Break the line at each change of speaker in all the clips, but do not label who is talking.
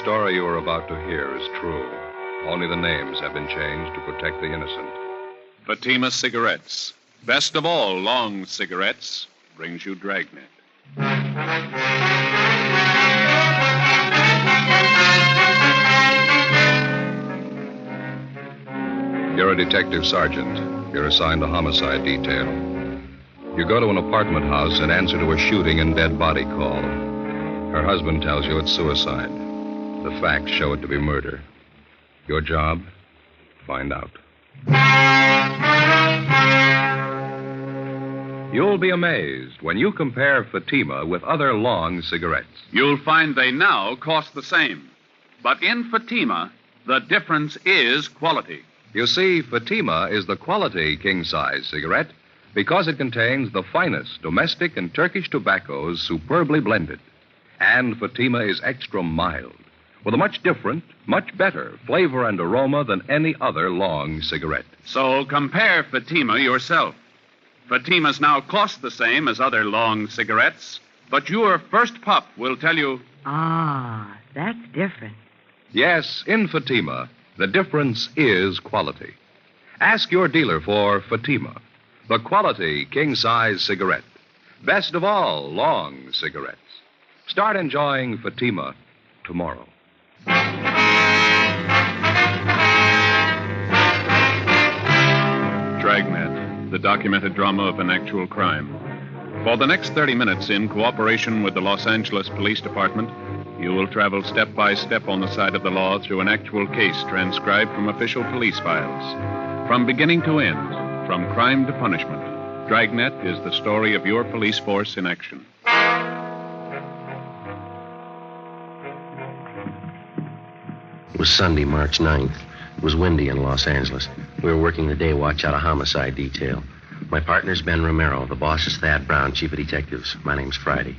story you are about to hear is true. Only the names have been changed to protect the innocent.
Fatima Cigarettes, best of all long cigarettes, brings you Dragnet.
You're a detective sergeant. You're assigned a homicide detail. You go to an apartment house and answer to a shooting and dead body call. Her husband tells you it's suicide. The facts show it to be murder. Your job? Find out. You'll be amazed when you compare Fatima with other long cigarettes.
You'll find they now cost the same. But in Fatima, the difference is quality.
You see, Fatima is the quality king-size cigarette because it contains the finest domestic and Turkish tobaccos superbly blended. And Fatima is extra mild, with a much different, much better flavor and aroma than any other long cigarette.
So compare Fatima yourself. Fatimas now cost the same as other long cigarettes, but your first puff will tell you...
Ah, that's different.
Yes, in Fatima, the difference is quality. Ask your dealer for Fatima, the quality king-size cigarette. Best of all long cigarettes. Start enjoying Fatima tomorrow.
Dragnet, the documented drama of an actual crime. For the next 30 minutes, in cooperation with the Los Angeles Police Department, you will travel step by step on the side of the law through an actual case transcribed from official police files. From beginning to end, from crime to punishment, Dragnet is the story of your police force in action.
It was Sunday, March 9th. It was windy in Los Angeles. We were working the day watch out of homicide detail. My partner's Ben Romero. The boss is Thad Brown, chief of detectives. My name's Friday.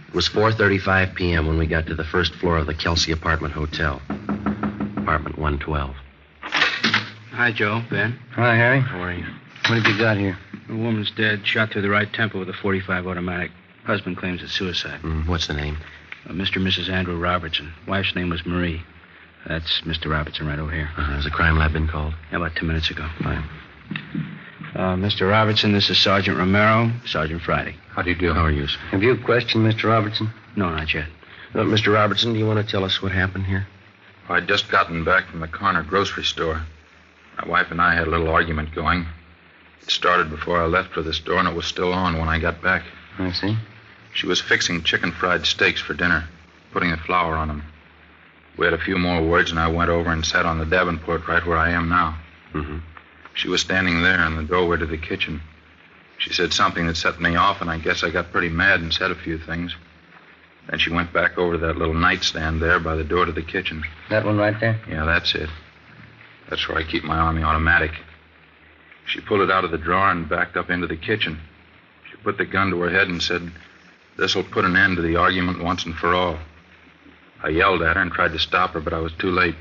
It was 4:35 p.m. when we got to the first floor of the Kelsey Apartment Hotel. Apartment 112.
Hi, Joe. Ben.
Hi, Harry.
How are you?
What have you got here?
A woman's dead, shot through the right temple with a .45 automatic. Husband claims it's suicide.
What's the name?
Mr. and Mrs. Andrew Robertson. Wife's name was Marie. That's Mr. Robertson right over here.
Has the crime lab been called?
About 2 minutes ago.
Fine.
Mr. Robertson, this is Sergeant Romero, Sergeant Friday.
How do you do? How are you, sir? Have you questioned Mr. Robertson?
No, not yet.
Mr. Robertson, do you want to tell us what happened here?
I'd just gotten back from the corner grocery store. My wife and I had a little argument going. It started before I left for the store, and it was still on when I got back.
I see.
She was fixing chicken fried steaks for dinner, putting the flour on them. We had a few more words, and I went over and sat on the Davenport right where I am now.
Mm-hmm.
She was standing there in the doorway to the kitchen. She said something that set me off, and I guess I got pretty mad and said a few things. Then she went back over to that little nightstand there by the door to the kitchen.
That one right there?
Yeah, that's it. That's where I keep my Army automatic. She pulled it out of the drawer and backed up into the kitchen. She put the gun to her head and said, "This'll put an end to the argument once and for all." I yelled at her and tried to stop her, but I was too late.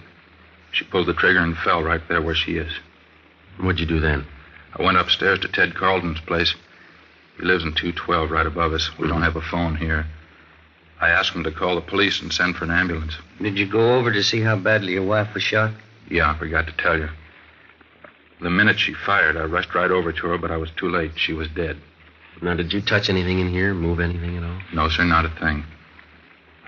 She pulled the trigger and fell right there where she is.
What'd you do then?
I went upstairs to Ted Carlton's place. He lives in 212 right above us. We don't have a phone here. I asked him to call the police and send for an ambulance.
Did you go over to see how badly your wife was shot?
Yeah, I forgot to tell you. The minute she fired, I rushed right over to her, but I was too late. She was dead.
Now, did you touch anything in here, move anything at all?
No, sir, not a thing.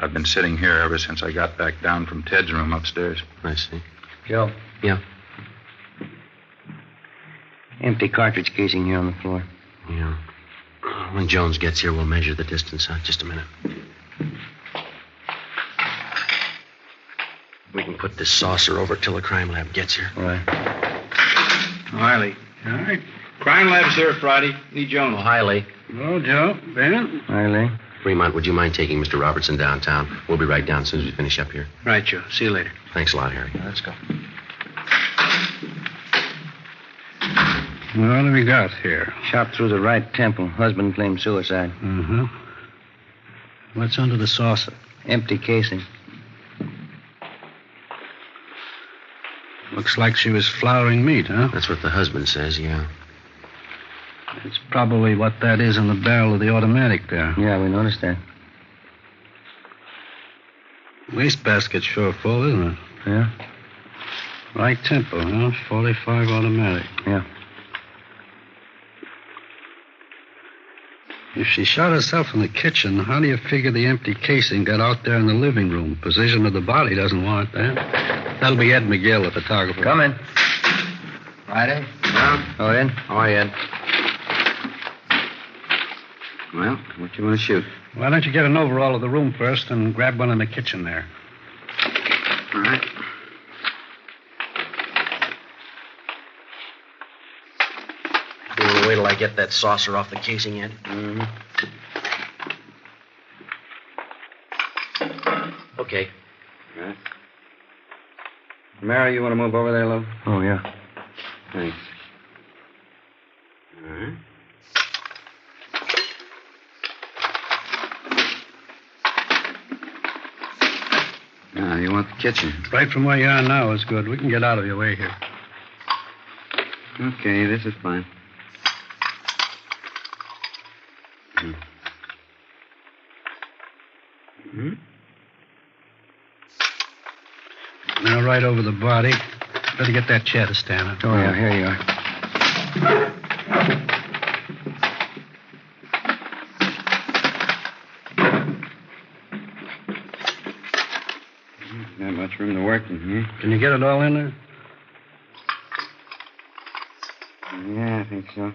I've been sitting here ever since I got back down from Ted's room upstairs.
I see.
Joe.
Yeah.
Empty cartridge casing here on the floor.
Yeah. When Jones gets here, we'll measure the distance. Just a minute. We can put this saucer over till the crime lab gets here.
All right.
Riley. All right. Crime lab's here Friday. Lee Jones.
Oh, hi, Lee.
Hello, Joe. Ben?
Hi, Lee.
Fremont, would you mind taking Mr. Robertson downtown? We'll be right down as soon as we finish up here.
Right, Joe. See you later.
Thanks a lot, Harry. Let's go.
What do we got here?
Shot through the right temple. Husband claimed suicide.
Mm-hmm. What's under the saucer?
Empty casing.
Looks like she was flouring meat, huh?
That's what the husband says, yeah.
It's probably what that is in the barrel of the automatic there.
Yeah, we noticed that.
Wastebasket's sure full, isn't it?
Yeah?
Right tempo, huh? 45 automatic.
Yeah.
If she shot herself in the kitchen, how do you figure the empty casing got out there in the living room? Position of the body doesn't warrant that. That'll be Ed McGill, the photographer.
Come in.
Friday?
Yeah? Go in.
Hi, Ed. Well, what you want to shoot?
Why don't you get an overall of the room first and grab one in the kitchen there?
All right. You want to wait till I get that saucer off the casing, Ed?
Mm-hmm.
Okay.
All right. Mary, you want to move over there, love? Oh, yeah.
Thanks. All right.
Now, you want the kitchen?
Right from where you are now is good. We can get out of your way here.
Okay, this is fine.
Mm-hmm. Now, right over the body. Better get that chair to stand up.
Oh, yeah, here you are. Not much room to work in here.
Can you get it all in there?
Yeah, I think so.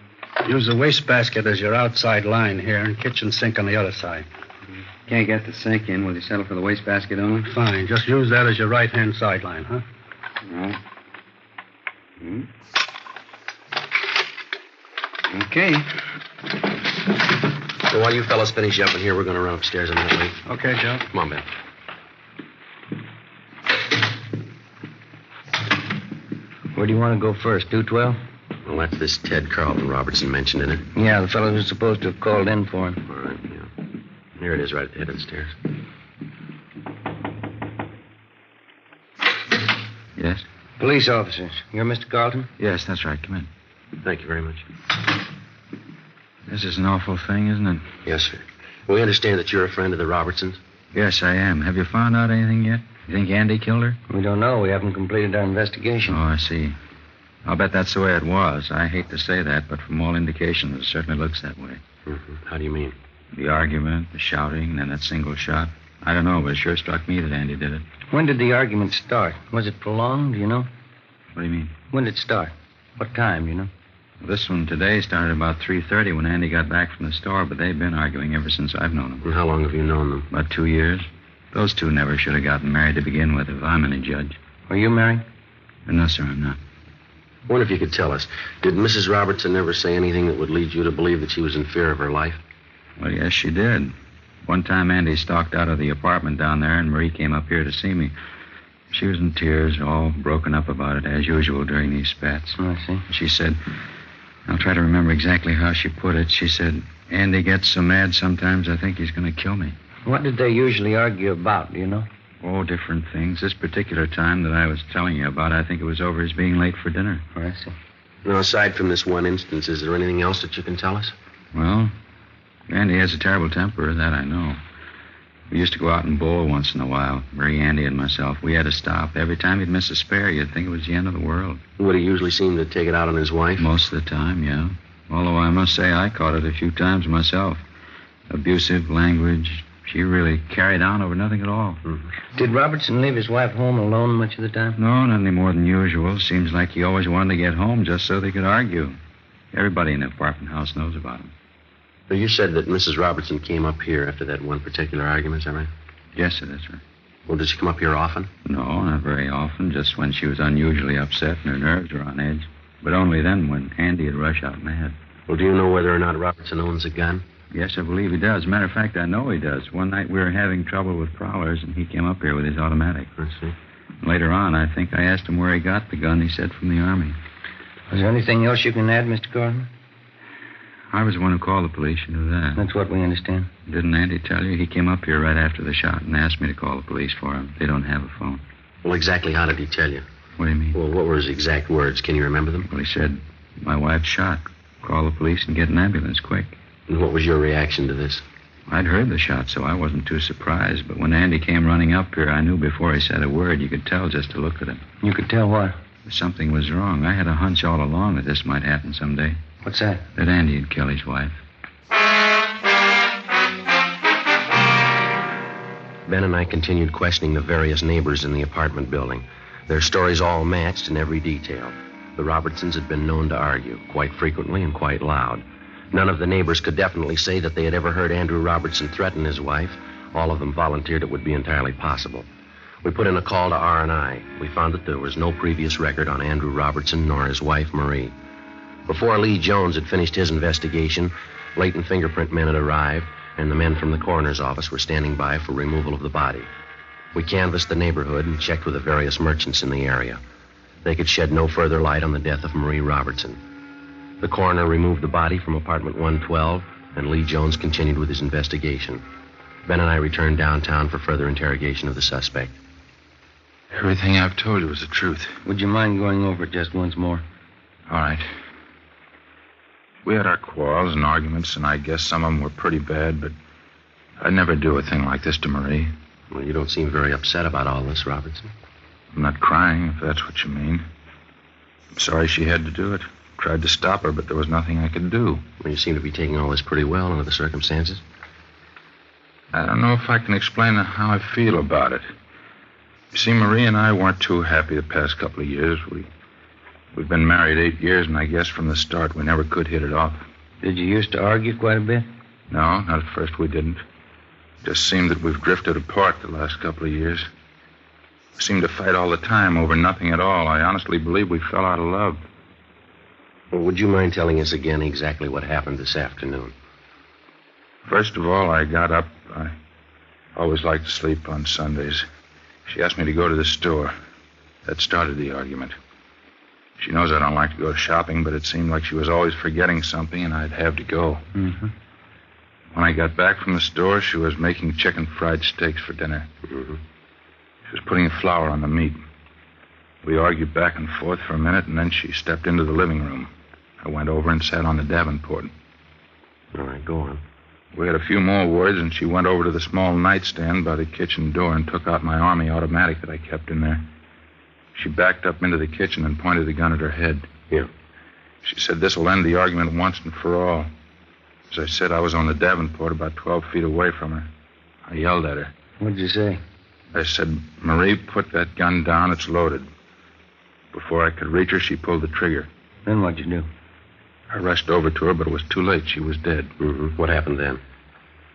Use the wastebasket as your outside line here and kitchen sink on the other side.
Can't get the sink in. Will you settle for the wastebasket only?
Fine. Just use that as your right-hand sideline, huh?
All right. Okay.
So while you fellas finish up in here, we're going to run upstairs a minute late.
Okay, Joe.
Come on, Ben.
Where do you want to go first? 212?
Well, that's this Ted Carlton Robertson mentioned in it.
Yeah, the fellow who's supposed to have called in for him.
All right, yeah. Here it is, right at the head of the stairs.
Yes? Police officers. You're Mr. Carlton?
Yes, that's right. Come in.
Thank you very much.
This is an awful thing, isn't it?
Yes, sir. We understand that you're a friend of the Robertsons.
Yes, I am. Have you found out anything yet? You think Andy killed her?
We don't know. We haven't completed our investigation.
Oh, I see. I'll bet that's the way it was. I hate to say that, but from all indications, it certainly looks that way.
Mm-hmm. How do you mean?
The argument, the shouting, and then that single shot. I don't know, but it sure struck me that Andy did it.
When did the argument start? Was it prolonged, do you know?
What do you mean?
When did it start? What time, do you know?
Well, this one today started about 3:30 when Andy got back from the store, but they've been arguing ever since I've known them.
And how long have you known them?
About 2 years. Those two never should have gotten married to begin with, if I'm any judge.
Are you married?
No, sir, I'm not.
I wonder if you could tell us. Did Mrs. Robertson ever say anything that would lead you to believe that she was in fear of her life?
Well, yes, she did. One time Andy stalked out of the apartment down there, and Marie came up here to see me. She was in tears, all broken up about it, as usual during these spats.
Oh, I see.
She said, I'll try to remember exactly how she put it. She said, Andy gets so mad sometimes I think he's going to kill me.
What did they usually argue about, do you know?
Oh, different things. This particular time that I was telling you about, I think it was over his being late for dinner.
Oh, I see.
Now, aside from this one instance, is there anything else that you can tell us?
Well, Andy has a terrible temper, that I know. We used to go out and bowl once in a while, Marie, Andy, and myself. We had to stop. Every time he'd miss a spare, you'd think it was the end of the world.
Would he usually seem to take it out on his wife?
Most of the time, yeah. Although I must say I caught it a few times myself. Abusive language. She really carried on over nothing at all.
Mm-hmm.
Did Robertson leave his wife home alone much of the time?
No, not any more than usual. Seems like he always wanted to get home just so they could argue. Everybody in the apartment house knows about him.
So you said that Mrs. Robertson came up here after that one particular argument, is that right?
Yes, sir, that's right.
Well, did she come up here often?
No, not very often. Just when she was unusually upset and her nerves were on edge. But only then when Andy would rush out mad.
Well, do you know whether or not Robertson owns a gun?
Yes, I believe he does. Matter of fact, I know he does. One night we were having trouble with prowlers, and he came up here with his automatic.
I see.
Later on, I think I asked him where he got the gun. He said from the Army.
Was there anything else you can add, Mr. Carlton?
I was the one who called the police. You knew that.
That's what we understand.
Didn't Andy tell you? He came up here right after the shot and asked me to call the police for him. They don't have a phone.
Well, exactly how did he tell you?
What do you mean?
Well, what were his exact words? Can you remember them?
Well, he said, my wife's shot. Call the police and get an ambulance quick.
And what was your reaction to this?
I'd heard the shot, so I wasn't too surprised. But when Andy came running up here, I knew before he said a word. You could tell just to look at him.
You could tell what?
Something was wrong. I had a hunch all along that this might happen someday.
What's that?
That Andy would kill his wife.
Ben and I continued questioning the various neighbors in the apartment building. Their stories all matched in every detail. The Robertsons had been known to argue, quite frequently and quite loud. None of the neighbors could definitely say that they had ever heard Andrew Robertson threaten his wife. All of them volunteered it would be entirely possible. We put in a call to R&I. We found that there was no previous record on Andrew Robertson nor his wife, Marie. Before Lee Jones had finished his investigation, latent fingerprint men had arrived, and the men from the coroner's office were standing by for removal of the body. We canvassed the neighborhood and checked with the various merchants in the area. They could shed no further light on the death of Marie Robertson. The coroner removed the body from apartment 112, and Lee Jones continued with his investigation. Ben and I returned downtown for further interrogation of the suspect.
Everything I've told you was the truth.
Would you mind going over it just once more?
All right. We had our quarrels and arguments, and I guess some of them were pretty bad, but I'd never do a thing like this to Marie.
Well, you don't seem very upset about all this, Robertson.
I'm not crying, if that's what you mean. I'm sorry she had to do it. Tried to stop her, but there was nothing I could do.
Well, you seem to be taking all this pretty well under the circumstances.
I don't know if I can explain how I feel about it. You see, Marie and I weren't too happy the past couple of years. We've been married 8 years, and I guess from the start we never could hit it off.
Did you used to argue quite a bit?
No, not at first we didn't. Just seemed that we've drifted apart the last couple of years. We seemed to fight all the time over nothing at all. I honestly believe we fell out of love.
Well, would you mind telling us again exactly what happened this afternoon?
First of all, I got up. I always liked to sleep on Sundays. She asked me to go to the store. That started the argument. She knows I don't like to go shopping, but it seemed like she was always forgetting something, and I'd have to go.
Mm-hmm.
When I got back from the store, she was making chicken fried steaks for dinner.
Mm-hmm.
She was putting flour on the meat. We argued back and forth for a minute, and then she stepped into the living room. I went over and sat on the Davenport.
All right, go on.
We had a few more words, and she went over to the small nightstand by the kitchen door and took out my Army automatic that I kept in there. She backed up into the kitchen and pointed the gun at her head.
Here.
She said this will end the argument once and for all. As I said, I was on the Davenport about 12 feet away from her. I yelled at her.
What'd you say?
I said, Marie, put that gun down. It's loaded. Before I could reach her, she pulled the trigger.
Then what'd you do?
I rushed over to her, but it was too late. She was dead.
Mm-hmm. What happened then?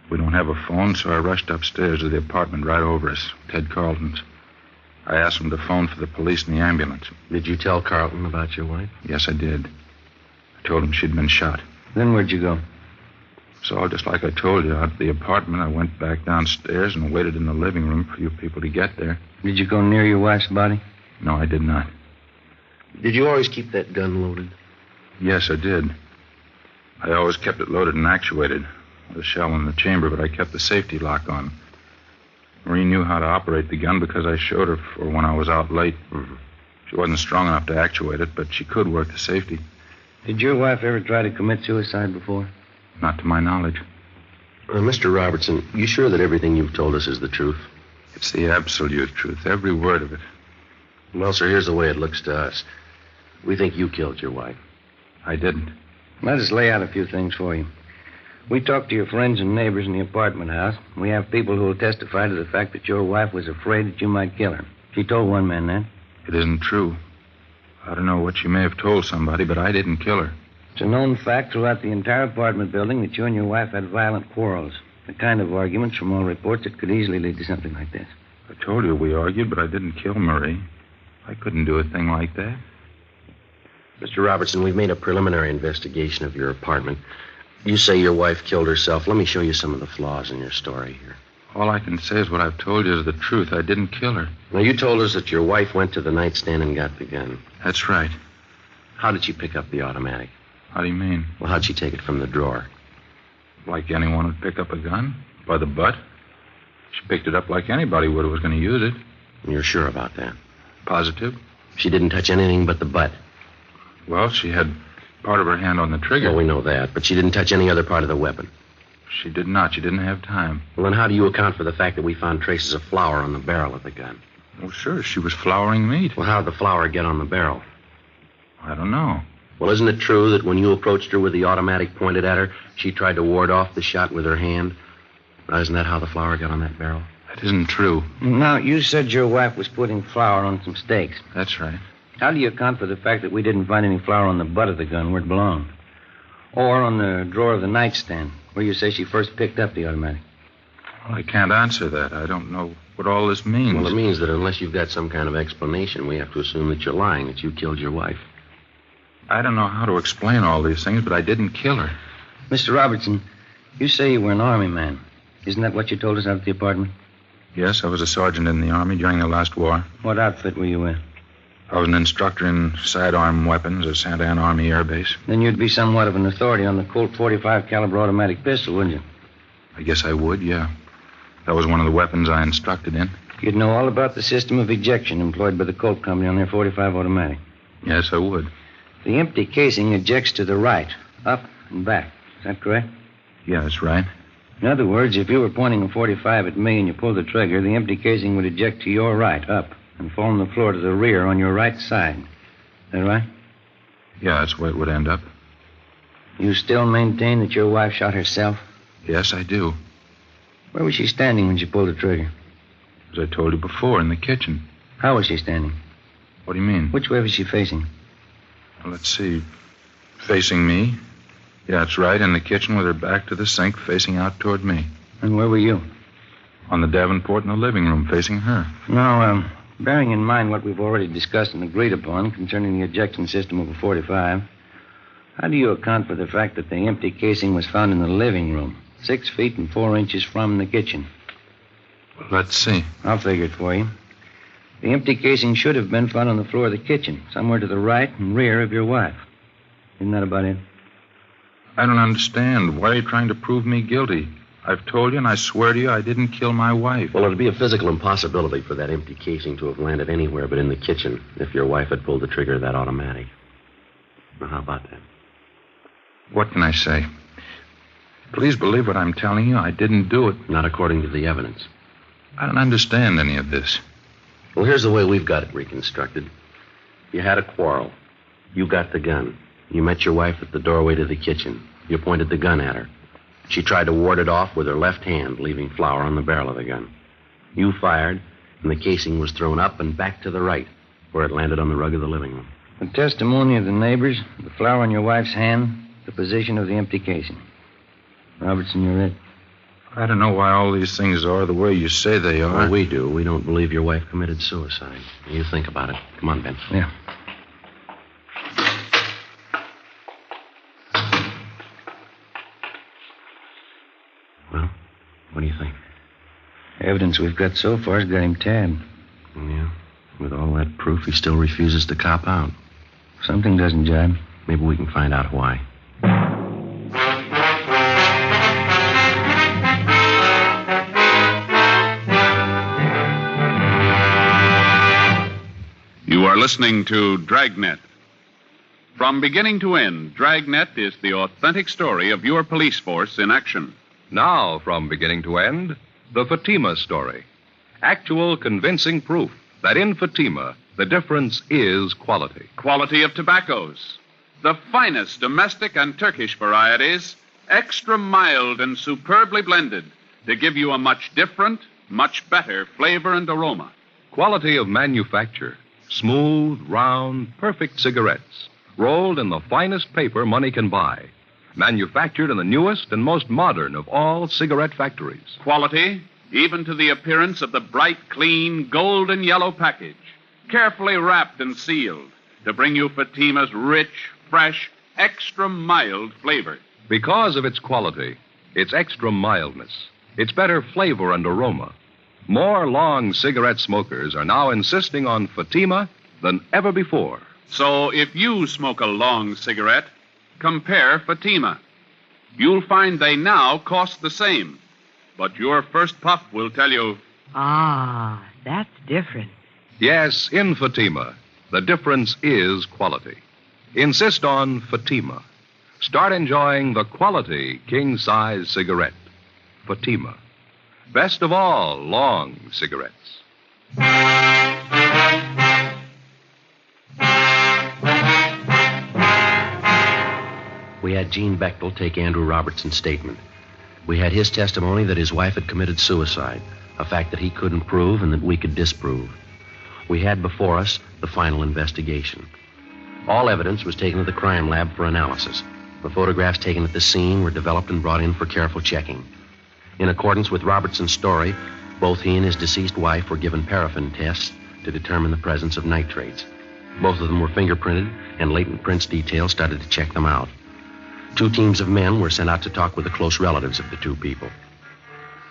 We don't have a phone, so I rushed upstairs to the apartment right over us, Ted Carlton's. I asked him to phone for the police and the ambulance.
Did you tell Carlton about your wife?
Yes, I did. I told him she'd been shot.
Then where'd you go?
So, just like I told you, out of the apartment, I went back downstairs and waited in the living room for you people to get there.
Did you go near your wife's body?
No, I did not.
Did you always keep that gun loaded?
Yes, I did. I always kept it loaded and actuated, with a shell in the chamber, but I kept the safety lock on. Marie knew how to operate the gun because I showed her for when I was out late.
Mm-hmm.
She wasn't strong enough to actuate it, but she could work the safety.
Did your wife ever try to commit suicide before?
Not to my knowledge.
Mr. Robertson, you sure that everything you've told us is the truth?
It's the absolute truth, every word of it.
Well, sir, here's the way it looks to us. We think you killed your wife.
I didn't.
Let us lay out a few things for you. We talked to your friends and neighbors in the apartment house. We have people who will testify to the fact that your wife was afraid that you might kill her. She told one man that.
It isn't true. I don't know what she may have told somebody, but I didn't kill her.
It's a known fact throughout the entire apartment building that you and your wife had violent quarrels. The kind of arguments, from all reports, that could easily lead to something like this.
I told you we argued, but I didn't kill Marie. I couldn't do a thing like that.
Mr. Robertson, we've made a preliminary investigation of your apartment. You say your wife killed herself. Let me show you some of the flaws in your story here.
All I can say is what I've told you is the truth. I didn't kill her.
Now, you told us that your wife went to the nightstand and got the gun.
That's right.
How did she pick up the automatic?
How do you mean?
Well, how'd she take it from the drawer?
Like anyone would pick up a gun? By the butt? She picked it up like anybody would who was going to use it.
You're sure about that?
Positive.
She didn't touch anything but the butt.
Well, she had part of her hand on the trigger.
Well, we know that, but she didn't touch any other part of the weapon.
She did not. She didn't have time.
Well, then how do you account for the fact that we found traces of flour on the barrel of the gun?
Well, sure, she was flouring meat.
Well, how did the flour get on the barrel?
I don't know.
Well, isn't it true that when you approached her with the automatic pointed at her, she tried to ward off the shot with her hand? Now, isn't that how the flour got on that barrel?
That isn't true.
Now, you said your wife was putting flour on some steaks.
That's right.
How do you account for the fact that we didn't find any flour on the butt of the gun where it belonged? Or on the drawer of the nightstand, where you say she first picked up the automatic?
Well, I can't answer that. I don't know what all this means.
Well, it means that unless you've got some kind of explanation, we have to assume that you're lying, that you killed your wife.
I don't know how to explain all these things, but I didn't kill her.
Mr. Robertson, you say you were an Army man. Isn't that what you told us out at the apartment?
Yes, I was a sergeant in the Army during the last war.
What outfit were you in?
I was an instructor in sidearm weapons at Santa Ana Army Air Base.
Then you'd be somewhat of an authority on the Colt .45 caliber automatic pistol, wouldn't you?
I guess I would, yeah. That was one of the weapons I instructed in.
You'd know all about the system of ejection employed by the Colt Company on their .45 automatic.
Yes, I would.
The empty casing ejects to the right, up and back. Is that correct?
Yeah, that's right.
In other words, if you were pointing a .45 at me and you pulled the trigger, the empty casing would eject to your right, up, and fall on the floor to the rear on your right side. Is that right?
Yeah, that's where it would end up.
You still maintain that your wife shot herself?
Yes, I do.
Where was she standing when she pulled the trigger?
As I told you before, in the kitchen.
How was she standing?
What do you mean?
Which way was she facing?
Well, let's see. Facing me. Yeah, that's right, in the kitchen with her back to the sink, facing out toward me.
And where were you?
On the Davenport in the living room, facing her.
Now, bearing in mind what we've already discussed and agreed upon concerning the ejection system of a .45, how do you account for the fact that the empty casing was found in the living room, 6 feet and 4 inches from the kitchen?
Well, let's see.
I'll figure it for you. The empty casing should have been found on the floor of the kitchen, somewhere to the right and rear of your wife. Isn't that about it?
I don't understand. Why are you trying to prove me guilty? I've told you, and I swear to you, I didn't kill my wife.
Well, it'd be a physical impossibility for that empty casing to have landed anywhere but in the kitchen if your wife had pulled the trigger of that automatic. Now, how about that?
What can I say? Please believe what I'm telling you. I didn't do it.
Not according to the evidence.
I don't understand any of this.
Well, here's the way we've got it reconstructed. You had a quarrel. You got the gun. You met your wife at the doorway to the kitchen. You pointed the gun at her. She tried to ward it off with her left hand, leaving flour on the barrel of the gun. You fired, and the casing was thrown up and back to the right, where it landed on the rug of the living room.
The testimony of the neighbors, the flour on your wife's hand, the position of the empty casing. Robertson, you're it.
I don't know why all these things are the way you say they are.
Well, we do. We don't believe your wife committed suicide. You think about it. Come on, Ben.
Yeah.
Well, what do you think?
Evidence we've got so far has got him tabbed.
Yeah. With all that proof, he still refuses to cop out.
Something doesn't jibe.
Maybe we can find out why.
You are listening to Dragnet. From beginning to end, Dragnet is the authentic story of your police force in action.
Now, from beginning to end, the Fatima story. Actual convincing proof that in Fatima, the difference is quality.
Quality of tobaccos. The finest domestic and Turkish varieties, extra mild and superbly blended to give you a much different, much better flavor and aroma.
Quality of manufacture. Smooth, round, perfect cigarettes, rolled in the finest paper money can buy. Manufactured in the newest and most modern of all cigarette factories.
Quality, even to the appearance of the bright, clean, golden yellow package, carefully wrapped and sealed to bring you Fatima's rich, fresh, extra mild flavor.
Because of its quality, its extra mildness, its better flavor and aroma, more long cigarette smokers are now insisting on Fatima than ever before.
So if you smoke a long cigarette, compare Fatima. You'll find they now cost the same. But your first puff will tell you...
Ah, that's different.
Yes, in Fatima, the difference is quality. Insist on Fatima. start enjoying the quality king-size cigarette, Fatima. Best of all, long cigarettes.
We had Gene Bechtel take Andrew Robertson's statement. We had his testimony that his wife had committed suicide, a fact that he couldn't prove and that we could disprove. We had before us the final investigation. All evidence was taken to the crime lab for analysis. The photographs taken at the scene were developed and brought in for careful checking. In accordance with Robertson's story, both he and his deceased wife were given paraffin tests to determine the presence of nitrates. Both of them were fingerprinted, and latent prints detail started to check them out. 2 teams of men were sent out to talk with the close relatives of the 2 people.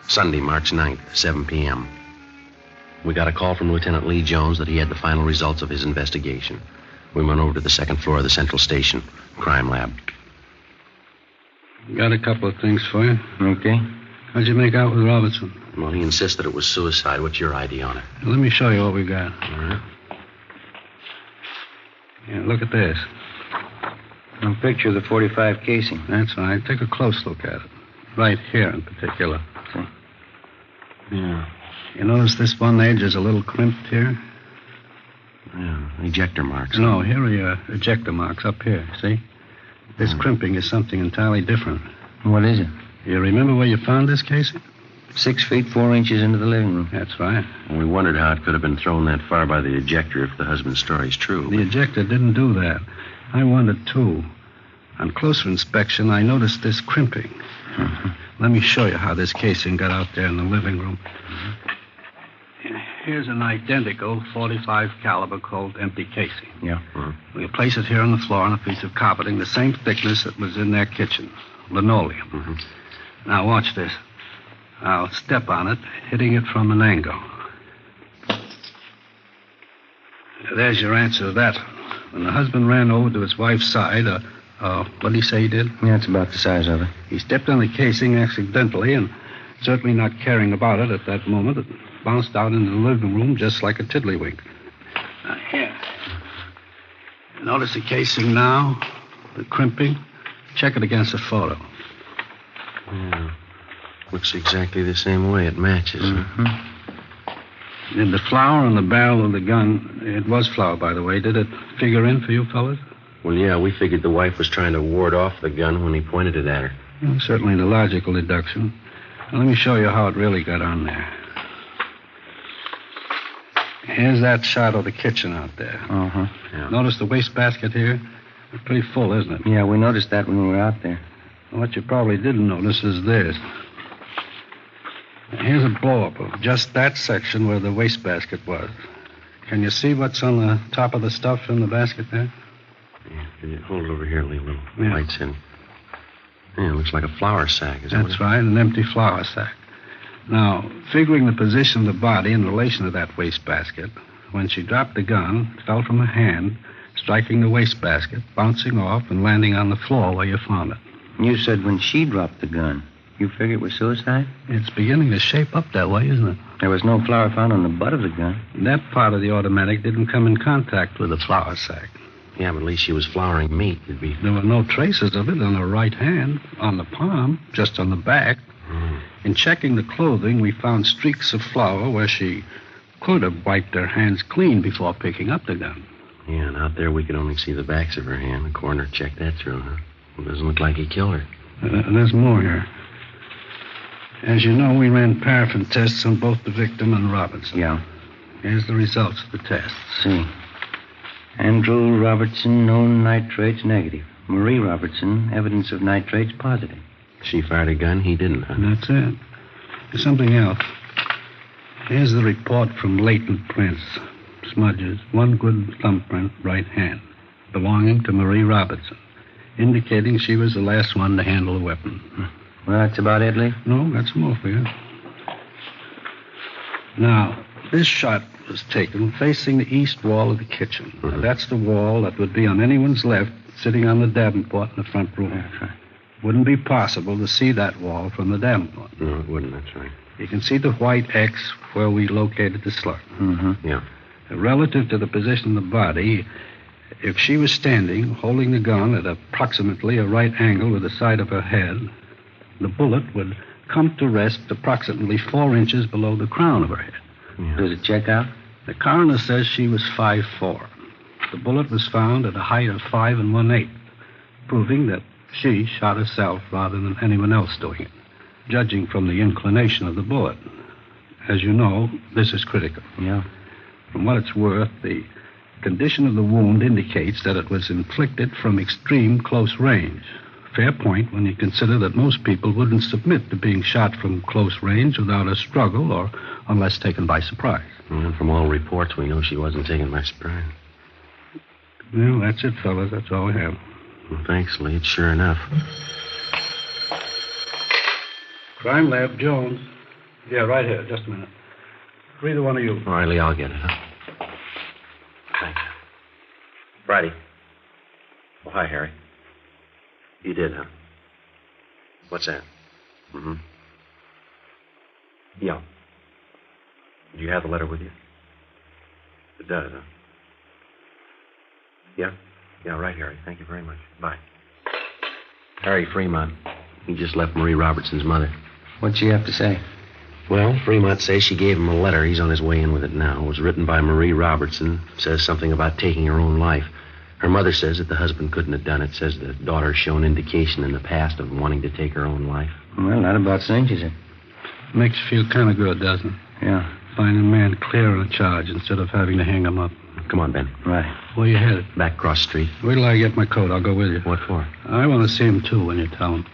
Sunday, March 9th, 7 p.m. We got a call from Lieutenant Lee Jones that he had the final results of his investigation. We went over to the 2nd floor of the Central Station, crime lab.
Got a couple of things for you.
Okay.
How'd you make out with Robertson?
Well, he insists that it was suicide. What's your ID on it?
Let me show you what we got.
All right.
Yeah, look at this.
A picture of the 45 casing.
That's right. Take a close look at it. Right here in particular.
See?
Yeah. You notice this one edge is a little crimped here?
Yeah, ejector marks.
No, here are your ejector marks up here, see? This crimping is something entirely different.
What is it?
You remember where you found this casing?
6 feet 4 inches into the living room.
That's right.
And we wondered how it could have been thrown that far by the ejector if the husband's story's true.
The ejector didn't do that. I wondered, too. On closer inspection, I noticed this crimping. Let me show you how this casing got out there in the living room. Here's an identical .45 caliber Colt empty casing.
Yeah.
We'll place it here on the floor on a piece of carpeting the same thickness that was in their kitchen. Linoleum. Now, watch this. I'll step on it, hitting it from an angle. There's your answer to that. When the husband ran over to his wife's side, what did he say he did?
Yeah, it's about the size of it.
He stepped on the casing accidentally, and certainly not caring about it at that moment, it bounced out into the living room just like a tiddlywink. Now, here. Notice the casing now, the crimping. Check it against the photo.
Yeah. Looks exactly the same way. It matches.
Did the flour on the barrel of the gun, it was flour, by the way, did it figure in for you fellas?
Well, yeah, we figured the wife was trying to ward off the gun when he pointed it at her.
Well, certainly the logical deduction. Now, let me show you how it really got on there. Here's that shot of the kitchen out there.
Yeah.
Notice the wastebasket here? It's pretty full, isn't it?
Yeah, we noticed that when we were out there.
What you probably didn't notice is this. Here's a blow-up of just that section where the wastebasket was. Can you see what's on the top of the stuff in the basket there?
Yeah, can you hold it over here, leave a little
Yeah.
lights in. Yeah, it looks like a flour sack. Is
That's right, an empty flour sack. Now, figuring the position of the body in relation to that wastebasket, when she dropped the gun, it fell from her hand, striking the wastebasket, bouncing off, and landing on the floor where you found it.
You said when she dropped the gun, you figured it was suicide?
It's beginning to shape up that way, isn't it?
There was no flour found on the butt of the gun.
That part of the automatic didn't come in contact with the flour sack.
Yeah, but at least she was flouring meat. It'd be...
There were no traces of it on her right hand, on the palm, just on the back. In checking the clothing, we found streaks of flour where she could have wiped her hands clean before picking up the gun.
Yeah, and out there we could only see the backs of her hand. The coroner checked that through, huh? Well, it doesn't look like he killed her.
There's more here. As you know, we ran paraffin tests on both the victim and Robertson.
Yeah.
Here's the results of the tests.
See. Andrew Robertson, known nitrates negative. Marie Robertson, evidence of nitrates positive.
She fired a gun, he didn't, huh?
That's it. There's something else. Here's the report from latent prints. Smudges. One good thumbprint, right hand, belonging to Marie Robertson, indicating she was the last one to handle a weapon.
Well, that's about it, Lee?
No, that's more for you. Now, this shot was taken facing the east wall of the kitchen. Now, that's the wall that would be on anyone's left sitting on the Davenport in the front room.
That's right.
Wouldn't be possible to see that wall from the Davenport.
No, it wouldn't, that's right.
You can see the white X where we located the slug.
Mm-hmm.
Yeah.
Relative to the position of the body, If she was standing, holding the gun at approximately a right angle with the side of her head, the bullet would come to rest approximately 4 inches below the crown of her head.
Yeah. Does it check out?
The coroner says she was 5'4". The bullet was found at a height of 5 1/8, proving that she shot herself rather than anyone else doing it, judging from the inclination of the bullet. As you know, this is critical.
Yeah.
From what it's worth, the condition of the wound indicates that it was inflicted from extreme close range. Fair point when you consider that most people wouldn't submit to being shot from close range without a struggle or unless taken by surprise.
And from all reports, we know she wasn't taken by surprise.
Well, that's it, fellas. That's all we have.
Well, thanks, Lee. It's sure enough.
Crime Lab, Jones. Yeah, right here. Just a minute. Either one of you.
All right, Lee, I'll get it, huh? Thanks. Friday. Oh, hi, Harry. You did, huh? What's that? Mm-hmm. Yeah. Do you have the letter with you? It does, huh? Yeah? Yeah, right, Harry. Thank you very much. Bye. Harry Fremont. He just left Marie Robertson's mother.
What'd she have to say?
Well, Fremont says she gave him a letter. He's on his way in with it now. It was written by Marie Robertson. Says something about taking her own life. Her mother says that the husband couldn't have done it. Says the daughter's shown indication in the past of wanting to take her own life.
Well, that about cinches it.
Makes you feel kind of good, doesn't it?
Yeah.
Finding a man clear on a charge instead of having to hang him up.
Come on, Ben.
Right.
Where you headed?
Back cross street.
Wait till I get my coat. I'll go with you.
What for?
I want to see him, too, when you tell him.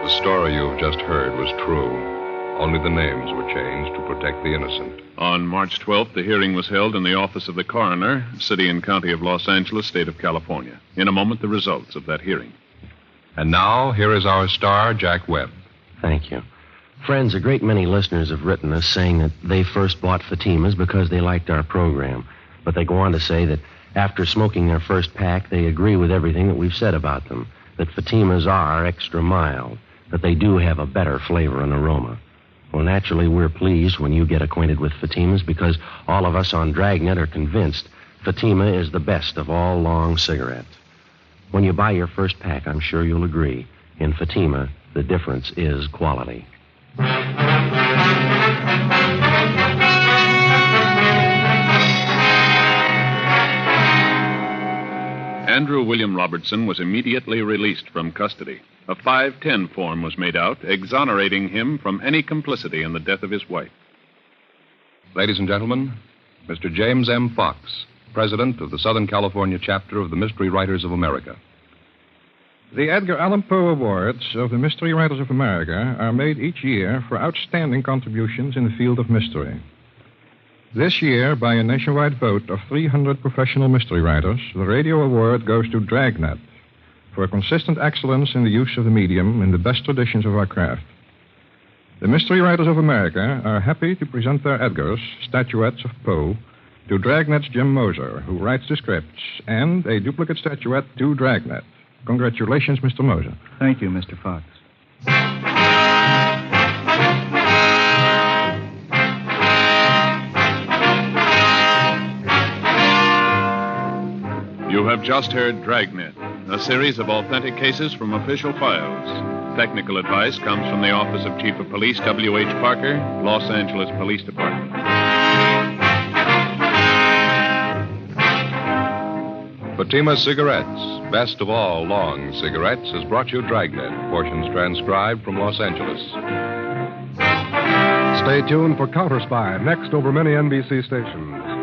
The story you've just heard was true. Only the names were changed to protect the innocent.
On March 12th, the hearing was held in the office of the coroner, City and County of Los Angeles, State of California. In a moment, the results of that hearing.
And now, here is our star, Jack Webb.
Thank you. Friends, a great many listeners have written us saying that they first bought Fatimas because they liked our program. But they go on to say that after smoking their first pack, they agree with everything that we've said about them. That Fatimas are extra mild. That they do have a better flavor and aroma. Well, naturally, we're pleased when you get acquainted with Fatimas because all of us on Dragnet are convinced Fatima is the best of all long cigarettes. When you buy your first pack, I'm sure you'll agree. In Fatima, the difference is quality.
Andrew William Robertson was immediately released from custody. A 510 form was made out, exonerating him from any complicity in the death of his wife.
Ladies and gentlemen, Mr. James M. Fox, president of the Southern California chapter of the Mystery Writers of America.
The Edgar Allan Poe Awards of the Mystery Writers of America are made each year for outstanding contributions in the field of mystery. This year, by a nationwide vote of 300 professional mystery writers, the radio award goes to Dragnet for consistent excellence in the use of the medium in the best traditions of our craft. The Mystery Writers of America are happy to present their Edgars, statuettes of Poe, to Dragnet's Jim Moser, who writes the scripts, and a duplicate statuette to Dragnet. Congratulations, Mr. Moser.
Thank you, Mr. Fox.
You have just heard Dragnet, a series of authentic cases from official files. Technical advice comes from the Office of Chief of Police W.H. Parker, Los Angeles Police Department.
Fatima Cigarettes, best of all long cigarettes, has brought you Dragnet, portions transcribed from Los Angeles.
Stay tuned for Counter Spy, next over many NBC stations.